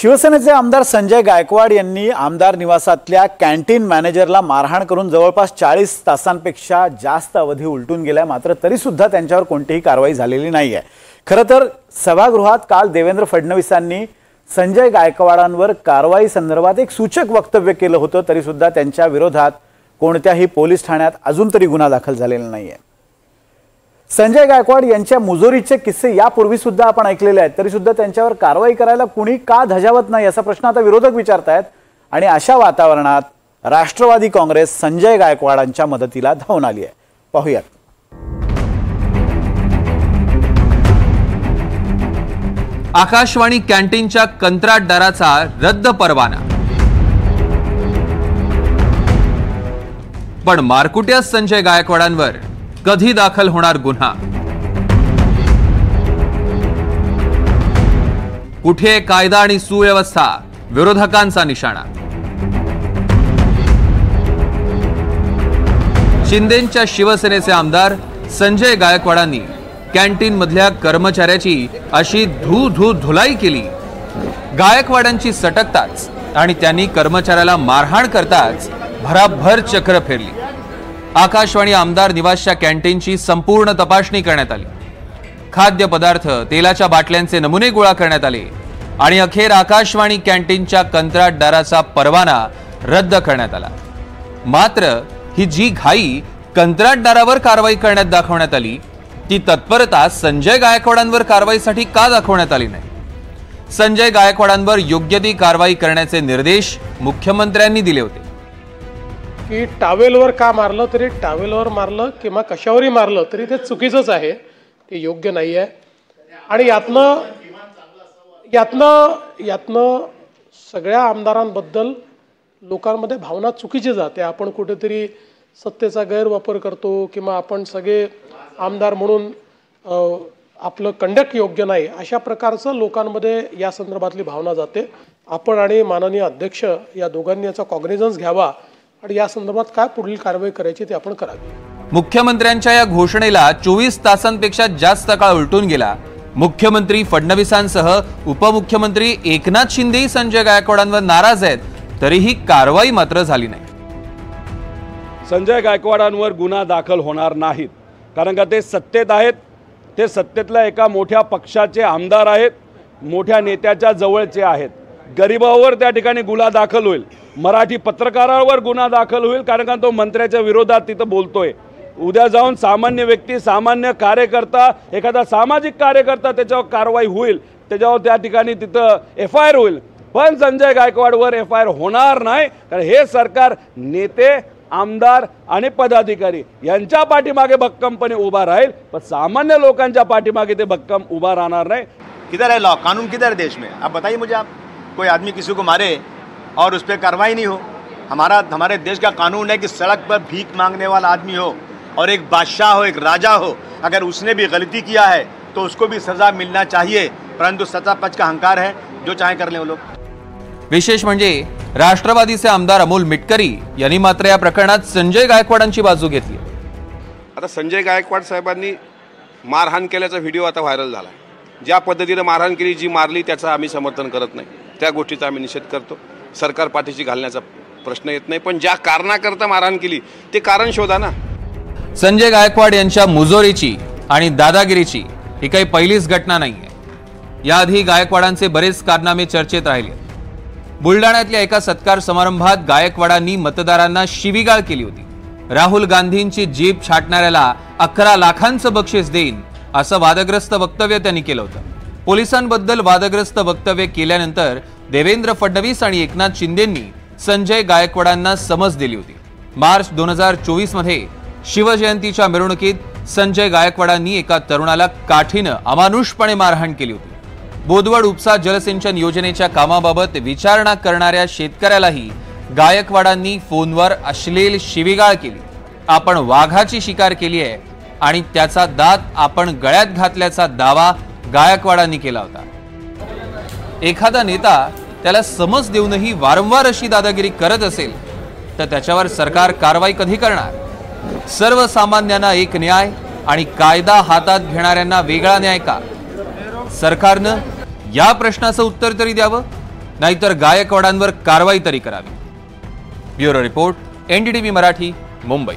शिवसेनेचे आमदार संजय गायकवाड यांनी आमदार निवासातल्या कॅन्टीन मॅनेजरला मारहाण करून जवळपास 40 तासांपेक्षा जास्त अवधी उलटून गेलाय। मात्र तरी सुद्धा त्यांच्यावर कोणतीही कारवाई झालेली नाहीये। खरं तर सभागृहात काल देवेंद्र फडणवीसांनी संजय गायकवाडांवर कारवाई संदर्भात एक सूचक वक्तव्य केलं होतं, तरी सुद्धा त्यांच्या विरोधात कोणत्याही पोलीस ठाण्यात अजून तरी गुन्हा दाखल झालेला नाहीये। संजय गायकवाड यांच्या मुजोरीचे किस्से यापूर्वी सुद्धा आपण ऐकलेले आहेत, तरी सुद्धा त्यांच्यावर कारवाई करायला कुणी का धजावत नाही असा प्रश्न आता विरोधक विचारतायत। आणि अशा वातावरणात राष्ट्रवादी काँग्रेस संजय गायकवाडांच्या मदतीला धावून आली आहे। पाहूयात। आकाशवाणी कॅन्टीनच्या कंत्राटदाराचा रद्द परवाना, पण मारकुट्या संजय गायकवाडांवर कधी दाखल होणार गुन्हा? कुठे कायदा आणि सुव्यवस्था? विरोधकांचा निशाणा। शिंदेंच्या शिवसेनेचे आमदार संजय गायकवाडांनी कॅन्टीन मधल्या कर्मचाऱ्याची अशी धुलाई केली। गायकवाडांची सटकताच आणि त्यांनी कर्मचाऱ्याला मारहाण करताच भराभर चक्र फिरली। आकाशवाणी आमदार निवासच्या कॅन्टीनची संपूर्ण तपासणी करण्यात आली। खाद्यपदार्थ, तेलाच्या बाटल्यांचे नमुने गोळा करण्यात आले आणि अखेर आकाशवाणी कॅन्टीनच्या कंत्राटदाराचा परवाना रद्द करण्यात आला। मात्र ही जी घाई कंत्राटदारावर कारवाई करण्यात दाखवण्यात आली, ती तत्परता संजय गायकवाडांवर कारवाईसाठी का दाखवण्यात आली नाही? संजय गायकवाडांवर योग्य ती कारवाई करण्याचे निर्देश मुख्यमंत्र्यांनी दिले होते की टावेलवर का मारलं तरी टावेलवर मारलं किंवा कशावरही मारलं तरी ते चुकीचंच आहे, ते योग्य नाही आहे। आणि यातनं सगळ्या आमदारांबद्दल लोकांमध्ये भावना चुकीची जाते। आपण कुठेतरी सत्तेचा गैरवापर करतो किंवा आपण सगळे आमदार म्हणून आपलं कंडक्ट योग्य नाही, अशा प्रकारचं लोकांमध्ये या संदर्भातली भावना जाते। आपण आणि माननीय अध्यक्ष या दोघांनी याचा कॉग्निझन्स घ्यावा आणि या संदर्भात काय पुढील कारवाई करायची ते आपण करावी। मुख्यमंत्र्यांच्या या घोषणेला 24 तासांपेक्षा जास्त काळ उलटून गेला। मुख्यमंत्री फडणवीसांसह उपमुख्यमंत्री एकनाथ शिंदे संजय गायकवाडांवर नाराज आहेत, तरीही कारवाई मात्र झाली नाही। संजय गायकवाडांवर गुन्हा दाखल होणार नाहीत, कारण का ते सत्तेत आहेत, ते सत्तेतल्या एका मोठ्या पक्षाचे आमदार आहेत, मोठ्या नेत्याच्या जवळचे आहेत। गरिबावर त्या ठिकाणी गुन्हा दाखल होईल, मराठी पत्रकारावर गुन्हा दाखल होईल, कारण का तो मंत्र्याच्या विरोधात तिथं बोलतोय। उद्या जाऊन सामान्य व्यक्ती, सामान्य कार्यकर्ता, एखादा सामाजिक कार्यकर्ता त्याच्यावर कारवाई होईल, त्याच्यावर त्या ठिकाणी तिथं FIR होईल। पण संजय गायकवाडवर FIR होणार नाही, कारण हे सरकार नेते, आमदार आणि पदाधिकारी यांच्या पाठीमागे भक्कमपणे उभा राहील, पण सामान्य लोकांच्या पाठीमागे ते भक्कम उभा राहणार नाही। किधर है लॉ, कानून किधर है देश में? आप बताइए मुझे। आप कोई आदमी किसी को मारे और उस पर कार्रवाई नहीं हो। हमारे देश का कानून है कि सड़क पर भीख मांगने वाला आदमी हो और एक बादशाह हो, एक राजा हो, अगर उसने भी गलती किया है तो उसको भी सजा मिलना चाहिए, परंतु सत्ता पक्ष का अहंकार है, जो चाहे कर ले वो लोग। विशेष म्हणजे राष्ट्रवादीचे आमदार अमोल मिटकरी यांनी मात्र या प्रकरणात संजय गायकवाडांची बाजू घेतली। आता संजय गायकवाड साहेबांनी मारहाण केल्याचा व्हिडिओ आता व्हायरल झाला। ज्या पद्धतीने मारहाण केली, जी मारली, त्याचं आम्ही समर्थन करत नाही, त्या गोष्टीचा आम्ही निषेध करतो। सरकार पाठीशी घालण्याचा प्रश्न येत नाही, पण ज्या कारणाकरता मारहाण केली ते कारण शोधा ना। संजय गायकवाड यांच्या मुजोरीची आणि दादागिरीची ही काही पहिलीच घटना नाहीये। याआधी गायकवाडांचे बरेच कारनामे चर्चेत राहिले। बुलडाण्यातल्या एका सत्कार समारंभात गायकवाडांनी मतदारांना शिवीगाळ केली होती। राहुल गांधींची जीप छाटणाऱ्याला 11 लाखांचं बक्षीस देईन असं वादग्रस्त वक्तव्य त्यांनी केलं होतं। पोलिसांबद्दल वादग्रस्त वक्तव्य केल्यानंतर देवेंद्र फडणवीस आणि एकनाथ शिंदेंनी संजय गायकवाडांना समज दिली होती। मार्च 2024 मध्ये शिवजयंतीच्या मिरवणुकीत संजय गायकवाडांनी एका तरुणाला काठीनं अमानुषपणे मारहाण केली होती। बोदवड उपसा जलसिंचन योजनेच्या कामाबाबत विचारणा करणाऱ्या शेतकऱ्यालाही गायकवाडांनी फोनवर अश्लील शिवीगाळ केली। आपण वाघाची शिकार केली आहे आणि त्याचा दात आपण गळ्यात घातल्याचा दावा गायकवाडांनी केला होता। एखादा नेता त्याला समज देऊनही वारंवार अशी दादागिरी करत असेल तर त्याच्यावर सरकार कारवाई कधी करणार? सर्वसामान्यांना एक न्याय आणि कायदा हातात घेणाऱ्यांना वेगळा न्याय का? सरकारनं या प्रश्नाचं उत्तर तरी द्यावं। नाहीतर गायकवाडांवर कारवाई तरी करावी। Bureau report, NDTV Marathi, Mumbai.